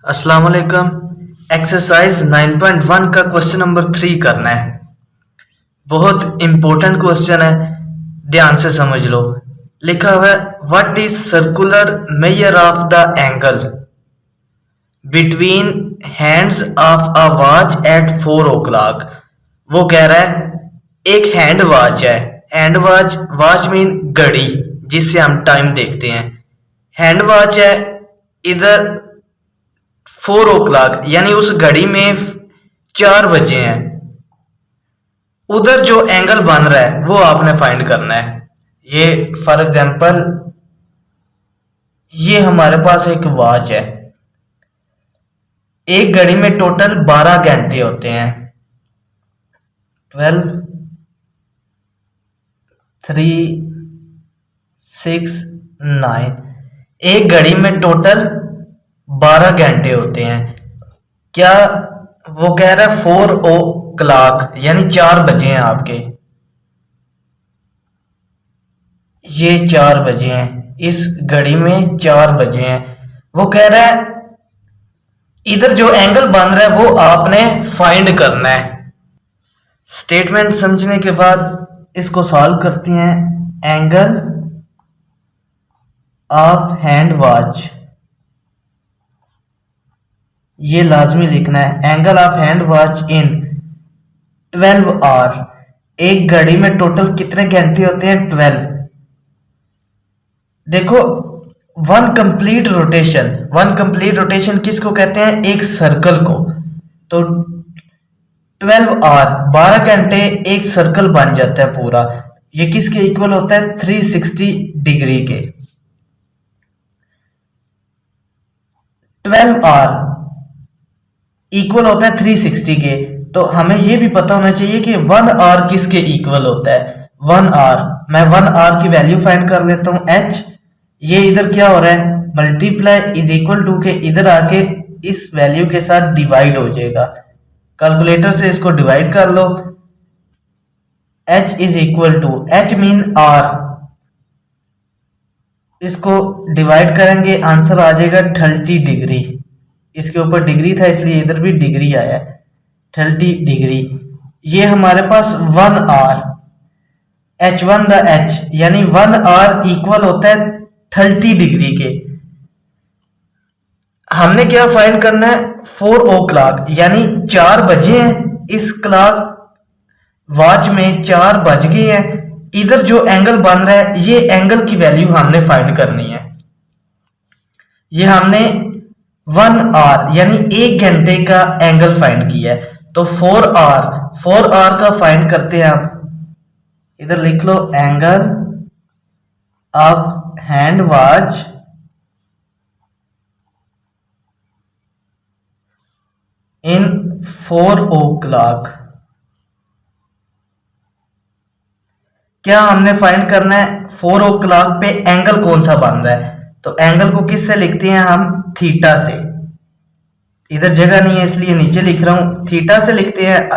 अस्सलाम वालेकुम। एक्सरसाइज 9.1 का क्वेश्चन नंबर 3 करना है। बहुत इंपॉर्टेंट क्वेश्चन है, ध्यान से समझ लो। लिखा हुआ है what is circular measure of the angle between hands of a watch at 4 o'clock। वो कह रहा है एक हैंड वॉच है। हैंड वॉच, वॉच मीन घड़ी जिससे हम टाइम देखते हैं। हैंड वॉच है, इधर 4 o'clock यानी उस घड़ी में 4 बजे हैं। उधर जो एंगल बन रहा है वो आपने फाइंड करना है। ये फॉर एग्जांपल ये हमारे पास एक वॉच है। एक घड़ी में टोटल 12 घंटे होते हैं। 12, 3, 6, 9। एक घड़ी में टोटल 12 घंटे होते हैं। क्या वो कह रहा है 4 o'clock यानी 4 बजे हैं आपके। ये 4 बजे हैं, इस घड़ी में 4 बजे हैं। वो कह रहा है इधर जो एंगल बन रहा है वो आपने फाइंड करना है। स्टेटमेंट समझने के बाद इसको सॉल्व करते हैं। एंगल ऑफ हैंड वॉच, ये लाजमी लिखना है। Angle of hand watch in 12 hour. एक घड़ी में टोटल कितने घंटे होते हैं? 12। देखो one complete rotation, one complete rotation किसको कहते हैं? एक सर्कल को। तो 12 आवर 12 घंटे एक सर्कल बन जाता है पूरा। ये किसके इक्वल होता है? 360 डिग्री के। 12 आवर इक्वल होता है 360 के। तो हमें यह भी पता होना चाहिए कि 1 आवर किसके इक्वल होता है। 1 आवर, मैं 1 आवर की वैल्यू फाइंड कर लेता हूं h। ये इधर क्या हो रहा है? मल्टीप्लाई इज इक्वल टू के इधर आके इस वैल्यू के साथ डिवाइड हो जाएगा। कैलकुलेटर से इसको डिवाइड कर लो। h is equal to, h mean r, इसको डिवाइड करेंगे आंसर आ जाएगा 30 डिग्री। इसके ऊपर डिग्री था इसलिए इधर भी डिग्री आया, 30 डिग्री। ये हमारे पास 1 आवर, h1 द h यानी 1 आवर इक्वल होता है 30 डिग्री के। हमने क्या फाइंड करना है? 4 o'clock यानी 4 बजे हैं। इस क्लॉक वॉच में 4 बज गए हैं। इधर जो एंगल बन रहा है ये एंगल की वैल्यू हमने फाइंड करनी है। ये हमने 1 आवर यानी 1 घंटे का एंगल फाइंड किया है। तो 4 आवर का फाइंड करते हैं आप। इधर लिख लो angle of hand watch in 4 o'clock। क्या हमने फाइंड करना है? 4 o'clock पे एंगल कौन सा बन रहा है? तो एंगल को किससे लिखते हैं हम? थीटा से। इधर जगह नहीं है इसलिए नीचे लिख रहा हूं, थीटा से लिखते हैं।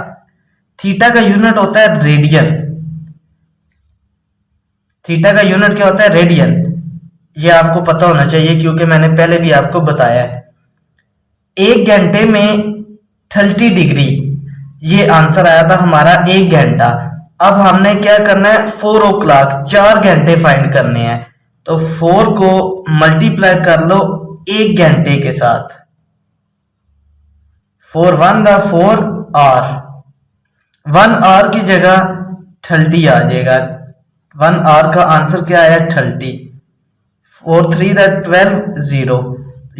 थीटा का यूनिट होता है रेडियन। थीटा का यूनिट क्या होता है? रेडियन। ये आपको पता होना चाहिए क्योंकि मैंने पहले भी आपको बताया है। 1 घंटे में 30 डिग्री, ये आंसर आया था हमारा 1 घंटा। अब हमने क्या करना है? 4 o'clock 4 घंटे फाइंड करने हैं। तो 4 को मल्टीप्लाई कर लो 1 घंटे के साथ। 4 1 द 4 आवर, 1 आवर की जगह 30 आ जाएगा। 1 आवर का आंसर क्या आया? 30। 4 3 द 12 0।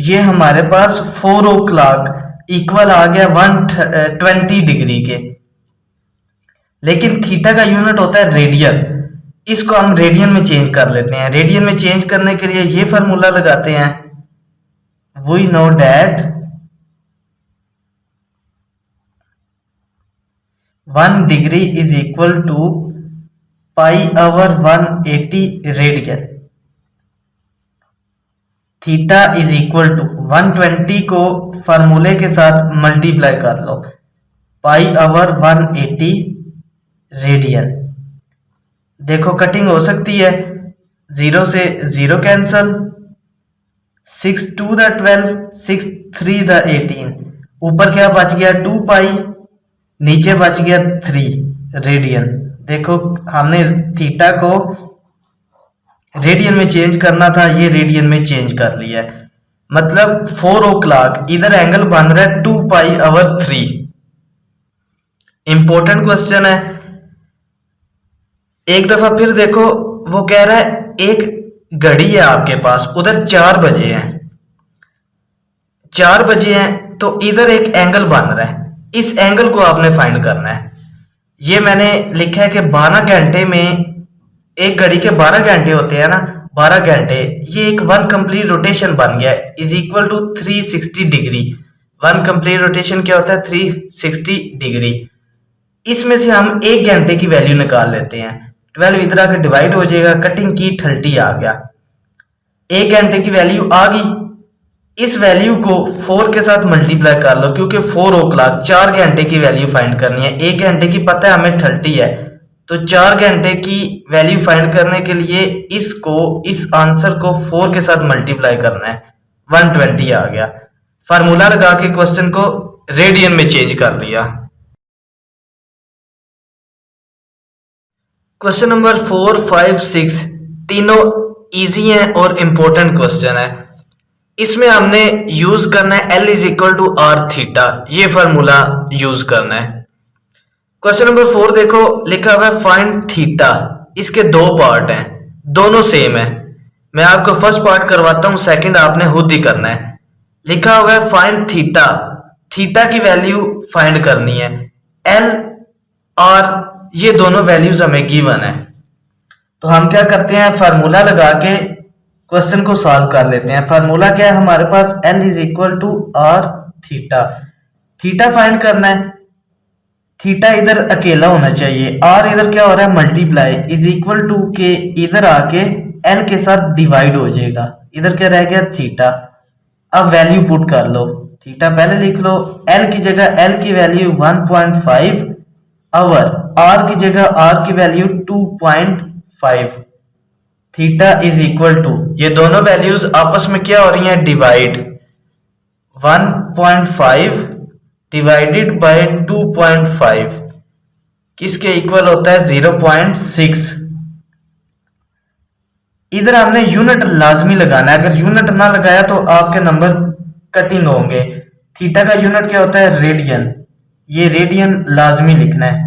ये हमारे पास 4 o'clock इक्वल आ गया 120 डिग्री के। लेकिन थीटा का यूनिट होता है रेडियन। इसको हम रेडियन में चेंज कर लेते हैं। रेडियन में चेंज करने के लिए ये फार्मूला लगाते हैं। We know that 1 degree is equal to pi over 180 radian. Theta is equal to 120 को फार्मूले के साथ मल्टीप्लाई कर लो, पाई ओवर 180 रेडियन। देखो कटिंग हो सकती है, 0 से 0 कैंसल, 6 2 द 12, 6 3 द 18, ऊपर क्या बच गया 2 पाई, नीचे बच गया 3 रेडियन। देखो हमने थीटा को रेडियन में चेंज करना था, ये रेडियन में चेंज कर लिया है। मतलब 4 o'clock, इधर एंगल बन रहा है 2 पाई ओवर 3। इंपॉर्टेंट क्वेश्चन है। एक दफा फिर देखो, वो कह रहा है एक घड़ी है आपके पास, उधर 4 बजे हैं, 4 बजे हैं, तो इधर एक एंगल बन रहा है, इस एंगल को आपने फाइंड करना है। ये मैंने लिखा है कि 12 घंटे में, एक घड़ी के 12 घंटे होते हैं ना, 12 घंटे, ये एक 1 कंप्लीट रोटेशन बन गया है, is equal to 360 degree. 1 complete rotation क्या होता है? 360 डिग्री। इसमें से हम 1 घंटे की वैल्यू निकाल लेते हैं। 12 इधर आकर डिवाइड हो जाएगा, कटिंग की 30 आ गया, 1 घंटे की वैल्यू आ गई। इस वैल्यू को 4 के साथ मल्टीप्लाई कर लो, क्योंकि 4 o'clock 4 घंटे की वैल्यू फाइंड करनी है। 1 घंटे की पता है हमें 30 है, तो 4 घंटे की वैल्यू फाइंड करने के लिए इस आंसर को 4 के साथ मल्टीप्लाई करना है, 120 आ गया। फार्मूला लगा के क्वेश्चन को रेडियन में चेंज कर लिया। क्वेश्चन नंबर 4, 5, 6 तीनों इजी हैं और इंपॉर्टेंट क्वेश्चन है। इसमें हमने यूज करना है L is equal to R theta, ये फार्मूला यूज करना है। क्वेश्चन नंबर 4 देखो, लिखा हुआ है फाइंड थीटा। इसके 2 पार्ट हैं, दोनों सेम है। मैं आपको फर्स्ट पार्ट करवाता हूं, सेकंड आपने खुद ही करना है। लिखा हुआ है फाइंड थीटा, थीटा की वैल्यू फाइंड करनी है। L और ये दोनों वैल्यूज हमें गिवन है, तो हम क्या करते हैं, फार्मूला लगा के क्वेश्चन को सॉल्व कर लेते हैं। फार्मूला क्या है हमारे पास? L is equal to R theta. Theta find करना है, थीटा इधर अकेला होना चाहिए, आर इधर क्या हो रहा है? मल्टीप्लाई, इज इक्वल टू के इधर आके L के साथ डिवाइड हो जाएगा, इधर क्या रह गया? थीटा। अब वैल्यू पुट कर लो, थीटा पहले लिख लो, L की जगह L की वैल्यू 1.5 आवर, R की जगह R की value 2.5, theta is equal to, ये दोनों वैल्यूज आपस में क्या हो रही हैं? डिवाइड, 1.5 डिवाइडेड बाय 2.5 किसके इक्वल होता है? 0.6। इधर हमने यूनिट लाजमी लगाना है, अगर यूनिट ना लगाया तो आपके नंबर कटिंग होंगे। थीटा का यूनिट क्या होता है? रेडियन, ये रेडियन लाजमी लिखना है।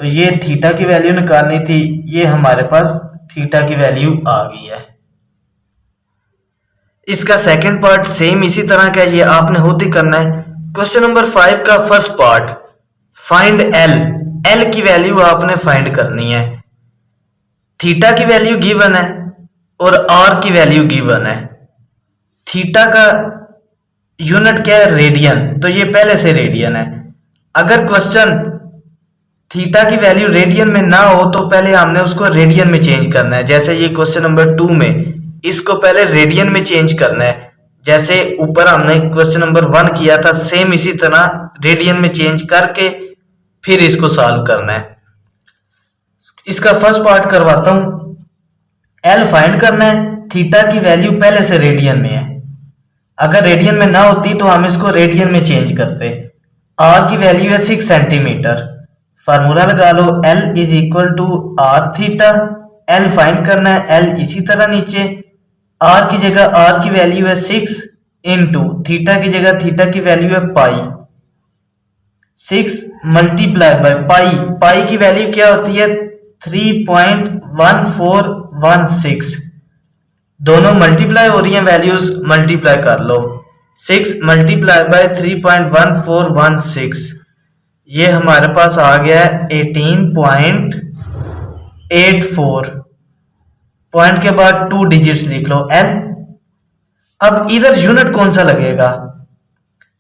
तो ये थीटा की वैल्यू निकालनी थी, ये हमारे पास थीटा की वैल्यू आ गई है। इसका सेकंड पार्ट सेम इसी तरह का, ये आपने खुद ही करना है। क्वेश्चन नंबर 5 का first part, find L, L की वैल्यू आपने फाइंड करनी है। थीटा की वैल्यू गिवन है और R की वैल्यू गिवन है। थीटा का यूनिट क्या है? रेडियन, तो ये पहले से रेडियन है। अगर क्वेश्चन थीटा की वैल्यू रेडियन में ना हो तो पहले हमने उसको रेडियन में चेंज करना है। जैसे ये क्वेश्चन नंबर 2 में इसको पहले रेडियन में चेंज करना है, जैसे ऊपर हमने क्वेश्चन नंबर 1 किया था, सेम इसी तरह रेडियन में चेंज करके फिर इसको सॉल्व करना है। इसका फर्स्ट पार्ट करवाता हूं। L फाइंड करना है, थीटा की वैल्यू पहले से रेडियन में है, अगर रेडियन में ना होती तो हम इसको रेडियन में चेंज करते। R की वैल्यू है 6 सेंटीमीटर, फार्मूला लगा लो, L is equal to R theta. L find करना है, L इसी तरह नीचे, R की जगह R की वैल्यू है 6 इंटू थीटा की जगह थीटा की वैल्यू है पाई, 6 मल्टीप्लाई बाय पाई, पाई की वैल्यू क्या होती है? 3.1416। दोनों मल्टीप्लाई हो रही हैं, वैल्यूज मल्टीप्लाई कर लो, 6 मल्टीप्लाई बाय 3.1416, ये हमारे पास आ गया है 18.84। पॉइंट के बाद 2 डिजिट्स लिख लो L। अब इधर यूनिट कौन सा लगेगा?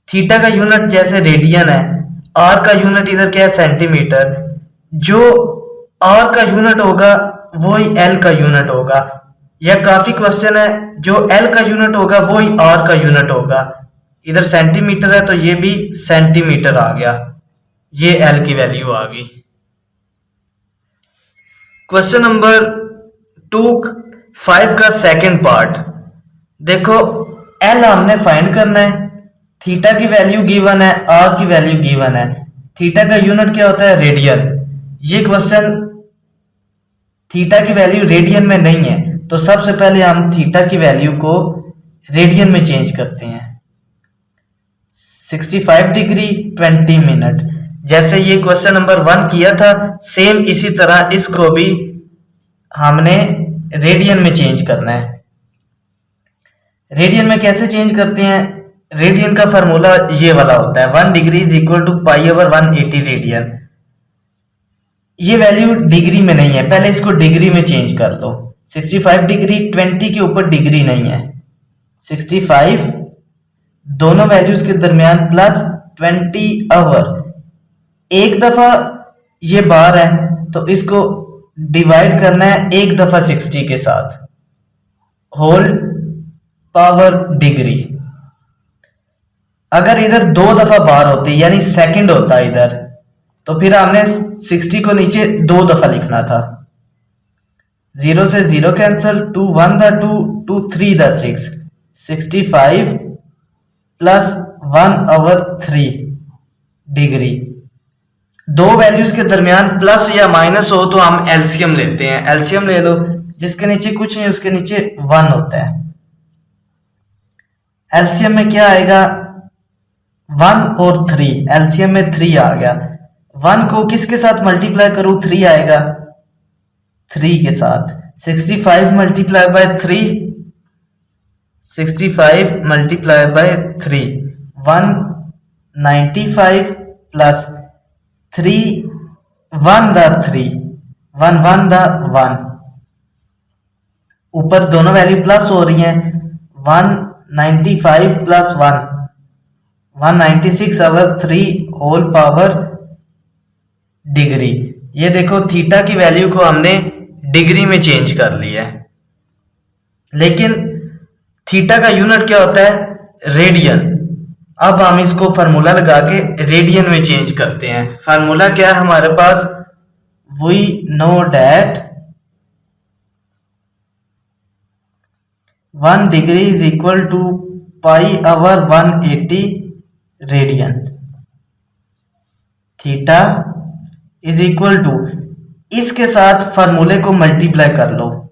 थीटा का यूनिट जैसे रेडियन है, R का यूनिट इधर क्या है? सेंटीमीटर। जो R का यूनिट होगा वही L का यूनिट होगा, यह काफी क्वेश्चन है, जो L का यूनिट होगा वही R का यूनिट होगा। इधर सेंटीमीटर है तो ये भी सेंटीमीटर आ गया, ये L की वैल्यू आ गई। क्वेश्चन नंबर 2, 5 का सेकंड पार्ट देखो, एल हमने फाइंड करना है, थीटा की वैल्यू गिवन है, आर की वैल्यू गिवन है। थीटा का यूनिट क्या होता है? रेडियन। ये क्वेश्चन थीटा की वैल्यू रेडियन में नहीं है, तो सबसे पहले हम थीटा की वैल्यू को रेडियन में चेंज करते हैं। 65 डिग्री 20 मिनट, जैसे ये क्वेश्चन नंबर 1 किया था, सेम इसी तरह इसको भी हमने रेडियन में चेंज करना है। रेडियन में कैसे चेंज करते हैं? रेडियन का फॉर्मूला ये वाला होता है, 1 degree is equal to π/180 radian. ये वैल्यू डिग्री में नहीं है, पहले इसको डिग्री में चेंज कर लो। 65 डिग्री 20 के ऊपर डिग्री नहीं है, 65 दोनों वैल्यूज के दरमियान प्लस 20 आवर। एक दफा ये बार है तो इसको डिवाइड करना है एक दफा 60 के साथ, होल पावर डिग्री। अगर इधर दो दफा बार होती यानी सेकंड होता इधर, तो फिर हमने 60 को नीचे दो दफा लिखना था। 0 से 0 cancel, 2 1 the 2, 2 3 the 6, 65 plus 1/3 degree. दो वैल्यूज के दरमियान प्लस या माइनस हो तो हम एलसीएम लेते हैं। एलसीएम ले लो, जिसके नीचे कुछ नहीं उसके नीचे 1 होता है। एलसीएम में क्या आएगा? 1 और 3, एलसीएम में 3 आ गया। 1 को किसके साथ मल्टीप्लाई करूं? 3 आएगा, 3 के साथ। 65 multiply by 3, 65 multiply by 3, 195 plus 3 1 the 3, 1 1 the 1। ऊपर दोनों वैल्यू प्लस हो रही हैं, 195 प्लस 1, 196/3 होल पावर डिग्री। ये देखो थीटा की वैल्यू को हमने डिग्री में चेंज कर लिया है, लेकिन थीटा का यूनिट क्या होता है? रेडियन। अब हम इसको फार्मूला लगा के रेडियन में चेंज करते हैं। फार्मूला क्या है हमारे पास? We know that 1 degree is equal to π/180 radian. Theta is equal to, इसके साथ फार्मूले को मल्टीप्लाई कर लो,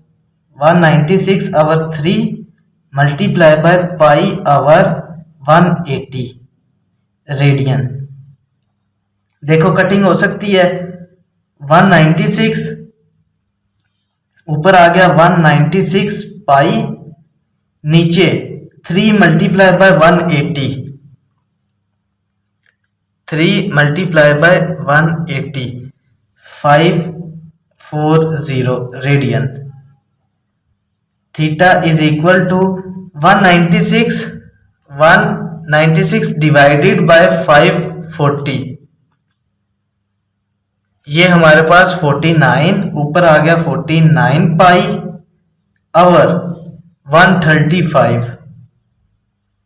196/3 मल्टीप्लाई बाय π/180 रेडियन। देखो कटिंग हो सकती है, 196 ऊपर आ गया 196 पाई, नीचे 3 multiply by 180, 3 multiply by 180, 540 radian. Theta is equal to 196 divided by 540, ये हमारे पास 49, ऊपर आ गया 49 पाई आवर 135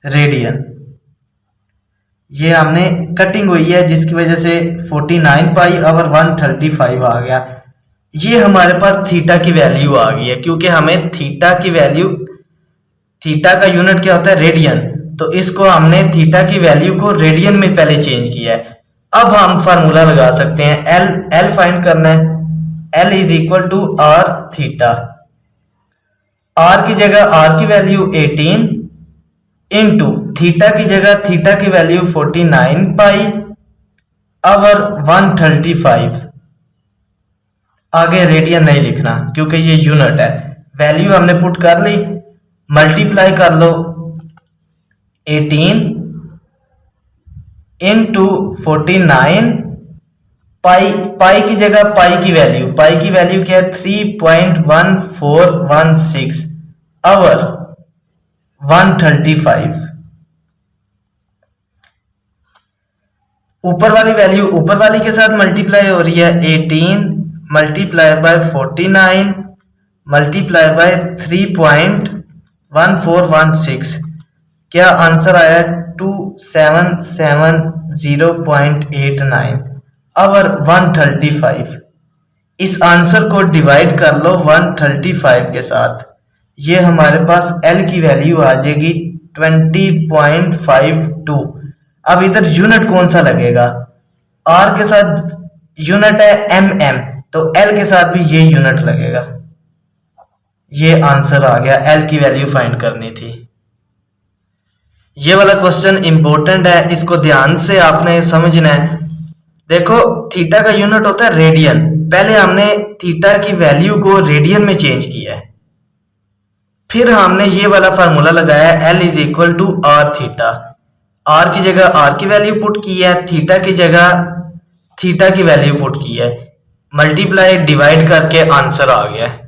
रेडियन। ये हमने कटिंग हुई है जिसकी वजह से 49 पाई आवर 135 आ गया। ये हमारे पास थीटा की वैल्यू आ गई है, क्योंकि हमें थीटा की वैल्यू, थीटा का यूनिट क्या होता है? रेडियन। तो इसको हमने थीटा की वैल्यू को रेडियन में पहले चेंज किया है। अब हम फार्मूला लगा सकते हैं, एल फाइंड करना है। L is equal to R theta. R की जगह आर की वैल्यू 18 इंटू थीटा की जगह थीटा की वैल्यू 49 पाई आवर 135। आगे रेडियन नहीं लिखना क्योंकि ये यूनिट है। वैल्यू हमने पुट कर ली, मल्टीप्लाई कर लो 18 इंटू 49 पाई की जगह पाई की वैल्यू क्या है? 3.1416 आवर 135। ऊपर वाली वैल्यू ऊपर वाली के साथ मल्टीप्लाई हो रही है, 18 मल्टीप्लाई बाय 49 मल्टीप्लाई बाय 3.1416। क्या आंसर आया? 2770.89 आवर 135। इस आंसर को डिवाइड कर लो 135 के साथ, ये हमारे पास L की वैल्यू आ जाएगी 20.52। अब इधर यूनिट कौन सा लगेगा, आर के साथ यूनिट है mm, तो एल के साथ भी ये यूनिट लगेगा। ये आंसर आ गया, एल की वैल्यू फाइंड करनी थी। ये वाला क्वेश्चन इंपॉर्टेंट है, इसको ध्यान से आपने समझना है। देखो थीटा का यूनिट होता है रेडियन, पहले हमने थीटा की वैल्यू को रेडियन में चेंज किया है, फिर हमने ये वाला फार्मूला लगाया L is equal to R theta. R की जगह आर की वैल्यू पुट की है, थीटा की जगह थीटा की वैल्यू पुट की है, मल्टीप्लाई डिवाइड करके आंसर आ गया है।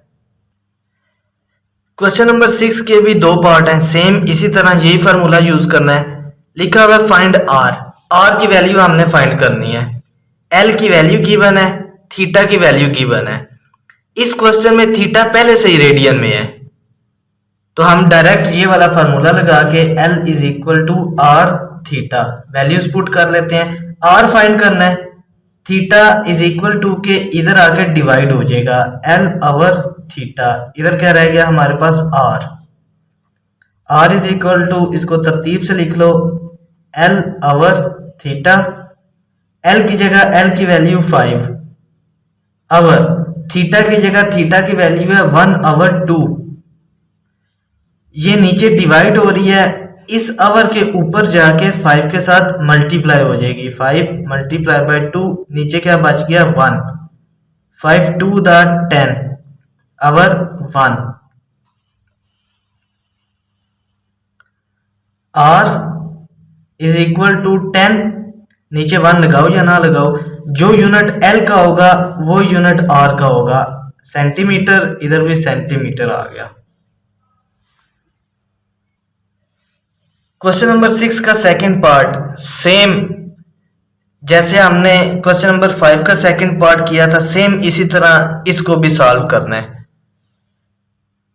क्वेश्चन नंबर 6 के भी दो पार्ट हैं, सेम इसी तरह यही फार्मूला यूज करना है। लिखा हुआ है फाइंड आर, आर की वैल्यू हमने फाइंड करनी है, एल की वैल्यू गिवन है, थीटा की वैल्यू गिवन है। इस क्वेश्चन में थीटा पहले से ही रेडियन में है, तो हम डायरेक्ट ये वाला फार्मूला लगा के L is equal to R theta values put कर लेते हैं। आर फाइंड करना है, थीटा इज इक्वल टू के इधर आके डिवाइड हो जाएगा L ओवर थीटा, इधर क्या रह गया हमारे पास R. R is equal to, इसको तरतीब से लिख लो, L ओवर थीटा, L की जगह L की वैल्यू 5 ओवर थीटा की जगह थीटा की वैल्यू है 1 ओवर 2। ये नीचे डिवाइड हो रही है, इस आवर के ऊपर जाके 5 के साथ मल्टीप्लाई हो जाएगी, 5 मल्टीप्लाई बाय 2, नीचे क्या बच गया 1, 5 2 द 10 आवर 1। आर इज इक्वल टू 10, नीचे 1 लगाओ या ना लगाओ, जो यूनिट एल का होगा वो यूनिट आर का होगा, सेंटीमीटर, इधर भी सेंटीमीटर आ गया। क्वेश्चन नंबर 6 का सेकंड पार्ट सेम जैसे हमने क्वेश्चन नंबर 5 का सेकंड पार्ट किया था, सेम इसी तरह इसको भी सॉल्व करना है।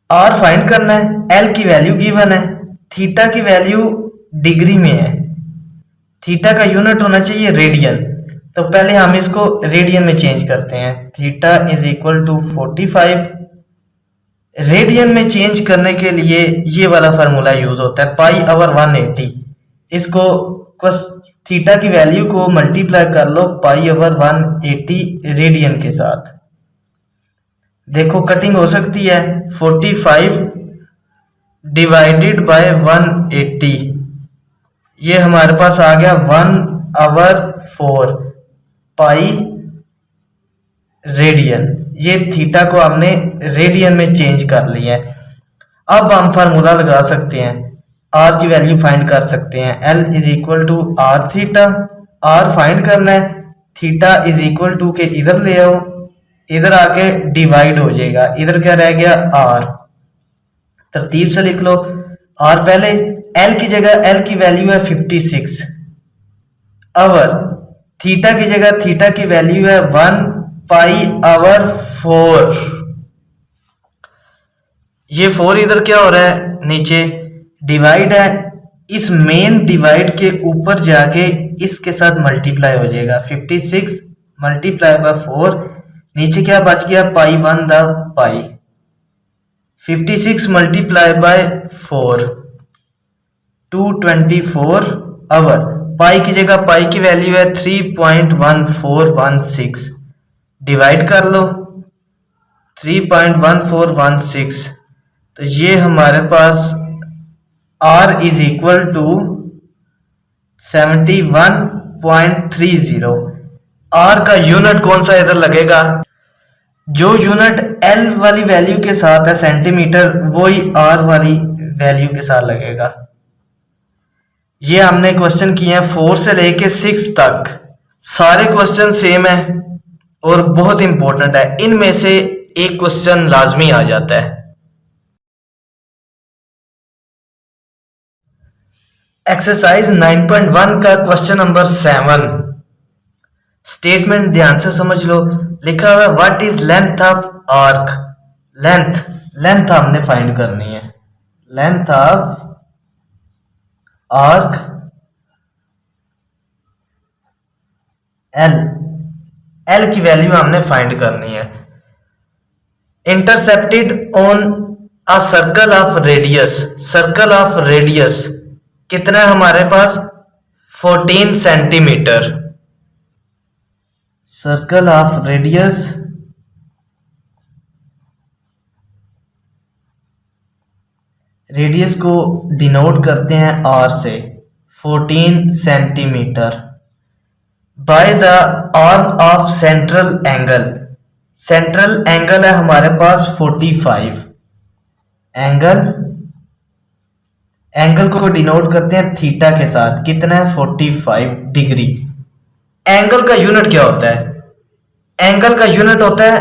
आर फाइंड करना है, एल की वैल्यू गिवन है, थीटा की वैल्यू डिग्री में है, थीटा का यूनिट होना चाहिए रेडियन, तो पहले हम इसको रेडियन में चेंज करते हैं। Theta is equal to 45, radian में चेंज करने के लिए ये वाला फार्मूला यूज होता है, पाई ओवर 180। इसको थीटा की वैल्यू को मल्टीप्लाई कर लो पाई ओवर 180 रेडियन के साथ, देखो कटिंग हो सकती है, 45 डिवाइडेड बाय 180, ये हमारे पास आ गया 1/4 पाई रेडियन। ये थीटा को हमने रेडियन में चेंज कर लिया है। अब हम फार्मूला लगा सकते हैं, आर की वैल्यू फाइंड कर सकते हैं, L is equal to R theta. R find करना है, थीटा इज इक्वल टू के इधर ले आओ, इधर आके डिवाइड हो जाएगा, इधर क्या रह गया आर, तरतीब से लिख लो। आर पहले, एल की जगह एल की वैल्यू है 56 ओवर थीटा की जगह थीटा की वैल्यू है 1 पाई ओवर 4। ये 4 इधर क्या हो रहा है, नीचे डिवाइड है, इस मेन डिवाइड के ऊपर जाके इसके साथ मल्टीप्लाई हो जाएगा, 56 मल्टीप्लाई बाय 4, नीचे क्या बच गया पाई 1 the pi, 56 multiply by 4 224 over पाई की जगह पाई की वैल्यू है 3.1416, डिवाइड कर लो 3.1416, तो ये हमारे पास R is equal to 71.30। R का यूनिट कौन सा इधर लगेगा, जो यूनिट L वाली वैल्यू के साथ है सेंटीमीटर, वही R वाली वैल्यू के साथ लगेगा। ये हमने क्वेश्चन किए हैं 4 से लेके 6 तक, सारे क्वेश्चन सेम है और बहुत इंपॉर्टेंट है, इनमें से एक क्वेश्चन लाजमी आ जाता है। एक्सरसाइज 9.1 का क्वेश्चन नंबर 7, स्टेटमेंट ध्यान से समझ लो। लिखा हुआ है what is length of arc, length हमने फाइंड करनी है, लेंथ ऑफ आर्क एल की वैल्यू हमने फाइंड करनी है। Intercepted on a circle of radius कितना है हमारे पास 14 सेंटीमीटर। सर्कल ऑफ रेडियस को डिनोट करते हैं आर से 14 centimetre. By the arm of central angle है हमारे पास 45। एंगल को डिनोट करते हैं थीटा के साथ, कितना है 45 डिग्री। एंगल का यूनिट क्या होता है? एंगल का यूनिट होता है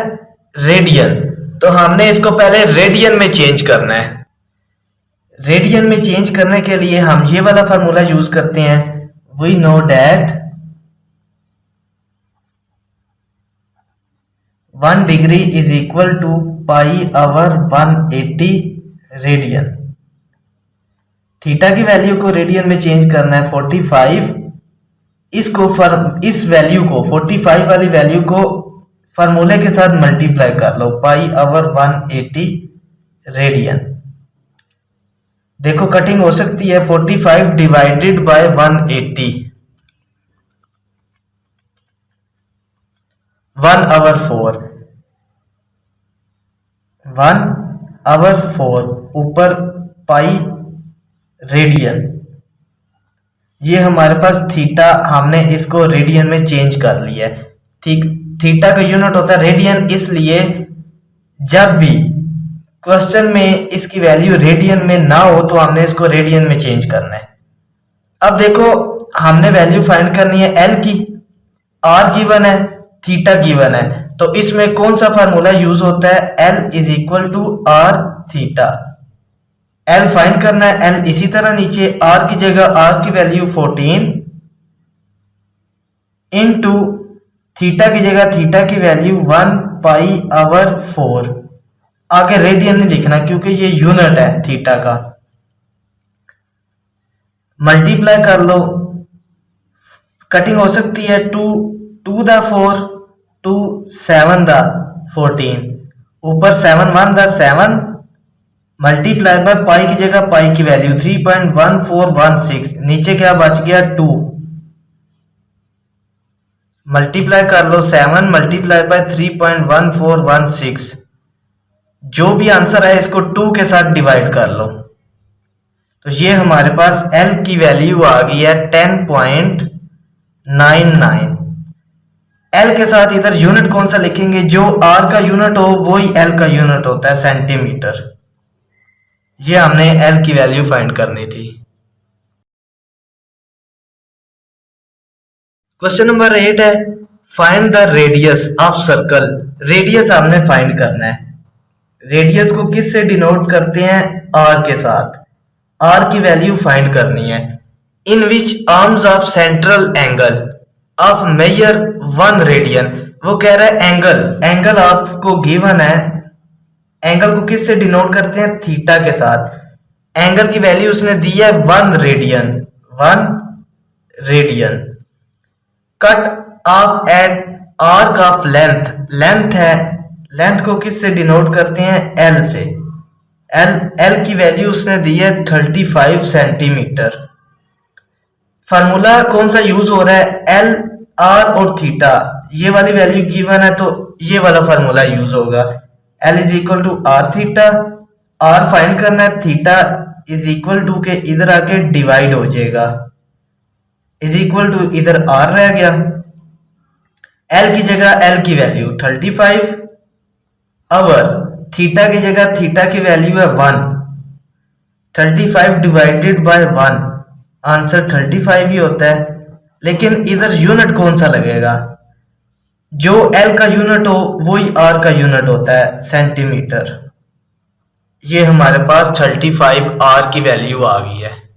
रेडियन, तो हमने इसको पहले रेडियन में चेंज करना है। रेडियन में चेंज करने के लिए हम ये वाला फार्मूला यूज करते हैं, we know that 1 degree is equal to pi over 180 radian. Theta की वैल्यू को रेडियन में चेंज करना है 45। इस वैल्यू को 45 वाली वैल्यू को फार्मूले के साथ मल्टीप्लाई कर लो, पाई ओवर 180 रेडियन। देखो कटिंग हो सकती है, 45 डिवाइडेड बाय 180, 1/4 ऊपर पाई रेडियन। ये हमारे पास थीटा, हमने इसको रेडियन में चेंज कर लिया है। ठीक, थीटा का यूनिट होता है रेडियन, इसलिए जब भी क्वेश्चन में इसकी वैल्यू रेडियन में ना हो तो हमने इसको रेडियन में चेंज करना है। अब देखो हमने वैल्यू फाइंड करनी है एल की, आर गिवन है, थीटा गिवन है, तो इसमें कौन सा फार्मूला यूज होता है? L is equal to R theta. L find करना है, एल इसी तरह नीचे आर की जगह आर की वैल्यू 14 इनटू थीटा की जगह थीटा की वैल्यू 1/4। आगे रेडियन नहीं लिखना क्योंकि ये यूनिट है थीटा का। मल्टीप्लाई कर लो, कटिंग हो सकती है 2 the 4 2 7 the 14, ऊपर 7 1 the 7 मल्टीप्लाई बाय पाई की जगह पाई की वैल्यू 3.1416, नीचे क्या बच गया 2। मल्टीप्लाई कर लो 7 मल्टीप्लाई बाय 3.1416, जो भी आंसर है इसको 2 के साथ डिवाइड कर लो, तो ये हमारे पास L की वैल्यू आ गई है 10.99। L के साथ इधर यूनिट कौन सा लिखेंगे? जो R का यूनिट हो वही L का यूनिट होता है, सेंटीमीटर। ये हमने L की वैल्यू फाइंड करनी थी। क्वेश्चन नंबर 8 है, find the radius of circle. Radius हमने फाइंड करना है। रेडियस को किस से डिनोट करते हैं? आर के साथ। आर की वैल्यू फाइंड करनी है। In which arms of central angle of measure 1 radian. वो कह रहा है एंगल आपको गिवन है, एंगल को किस से डिनोट करते हैं? थीटा के साथ। एंगल की वैल्यू उसने दी है 1 radian. Cut off at arc of length है, लेंथ को किस से डिनोट करते हैं? एल से। एल की वैल्यू उसने दी है 35 सेंटीमीटर। फार्मूला कौन सा यूज हो रहा है? एल, आर और थीटा, ये वाली वैल्यू गिवन है तो ये वाला फार्मूला यूज होगा। L is equal to R theta, R find करना है, थीटा इज इक्वल टू के इधर आके डिवाइड हो जाएगा, इज इक्वल टू इधर आर रह गया। एल की जगह एल की वैल्यू 35 और थीटा की जगह थीटा की वैल्यू है 1। 35 डिवाइडेड बाय 1, आंसर 35 ही होता है। लेकिन इधर यूनिट कौन सा लगेगा? जो एल का यूनिट हो वही आर का यूनिट होता है, सेंटीमीटर। ये हमारे पास 35 आर की वैल्यू आ गई है।